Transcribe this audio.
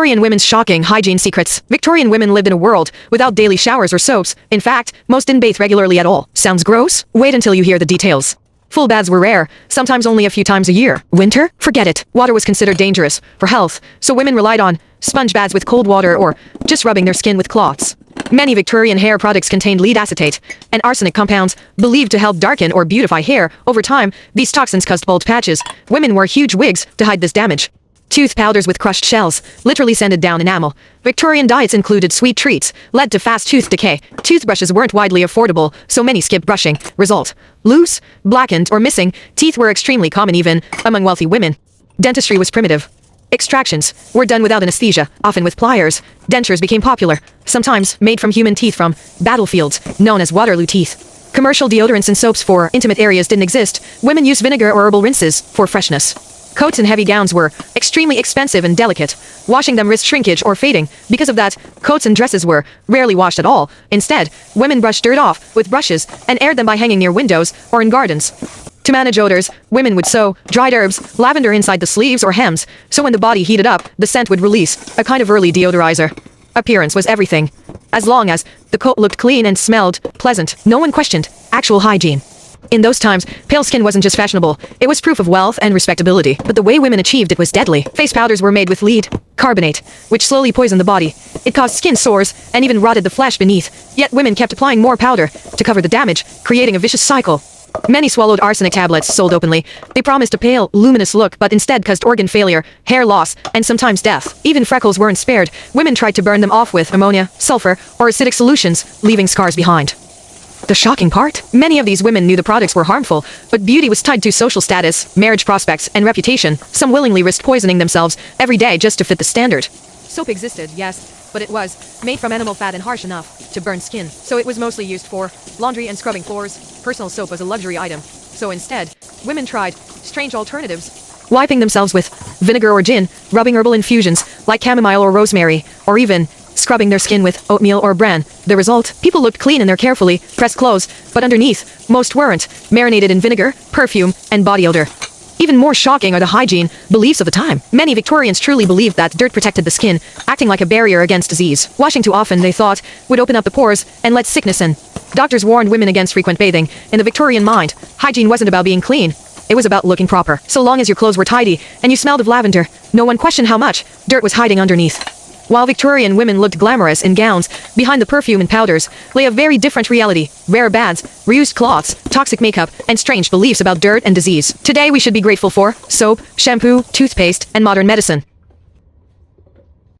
Victorian women's shocking hygiene secrets. Victorian women lived in a world without daily showers or soaps. In fact, most didn't bathe regularly at all. Sounds gross? Wait until you hear the details. Full baths were rare, sometimes only a few times a year. Winter? Forget it. Water was considered dangerous for health, so women relied on sponge baths with cold water or just rubbing their skin with cloths. Many Victorian hair products contained lead acetate and arsenic compounds believed to help darken or beautify hair. Over time, these toxins caused bald patches. Women wore huge wigs to hide this damage. Tooth powders with crushed shells literally sanded down enamel. Victorian diets included sweet treats, led to fast tooth decay. Toothbrushes weren't widely affordable, so many skipped brushing. Result: loose, blackened, or missing teeth were extremely common even among wealthy women. Dentistry was primitive. Extractions were done without anesthesia, often with pliers. Dentures became popular, sometimes made from human teeth from battlefields, known as Waterloo teeth. Commercial deodorants and soaps for intimate areas didn't exist. Women used vinegar or herbal rinses for freshness. Coats and heavy gowns were extremely expensive and delicate. Washing them risked shrinkage or fading. Because of that, coats and dresses were rarely washed at all. Instead, women brushed dirt off with brushes and aired them by hanging near windows or in gardens. To manage odors, women would sow dried herbs, lavender inside the sleeves or hems, so when the body heated up, the scent would release, a kind of early deodorizer. Appearance was everything. As long as the coat looked clean and smelled pleasant, no one questioned actual hygiene. In those times, pale skin wasn't just fashionable, it was proof of wealth and respectability. But the way women achieved it was deadly. Face powders were made with lead carbonate, which slowly poisoned the body. It caused skin sores and even rotted the flesh beneath. Yet women kept applying more powder to cover the damage, creating a vicious cycle. Many swallowed arsenic tablets sold openly. They promised a pale, luminous look, but instead caused organ failure, hair loss, and sometimes death. Even freckles weren't spared. Women tried to burn them off with ammonia, sulfur, or acidic solutions, leaving scars behind. The shocking part? Many of these women knew the products were harmful, but beauty was tied to social status, marriage prospects, and reputation. Some willingly risked poisoning themselves every day just to fit the standard. Soap existed, yes, but it was made from animal fat and harsh enough to burn skin, so it was mostly used for laundry and scrubbing floors. Personal soap was a luxury item, so instead, women tried strange alternatives. Wiping themselves with vinegar or gin, rubbing herbal infusions like chamomile or rosemary, or even scrubbing their skin with oatmeal or bran. The result? People looked clean in their carefully pressed clothes, but underneath, most weren't, marinated in vinegar, perfume, and body odor. Even more shocking are the hygiene beliefs of the time. Many Victorians truly believed that dirt protected the skin, acting like a barrier against disease. Washing too often, they thought, would open up the pores and let sickness in. Doctors warned women against frequent bathing. In the Victorian mind, hygiene wasn't about being clean. It was about looking proper. So long as your clothes were tidy and you smelled of lavender, no one questioned how much dirt was hiding underneath. While Victorian women looked glamorous in gowns, behind the perfume and powders lay a very different reality. Rare baths, reused cloths, toxic makeup, and strange beliefs about dirt and disease. Today we should be grateful for soap, shampoo, toothpaste, and modern medicine.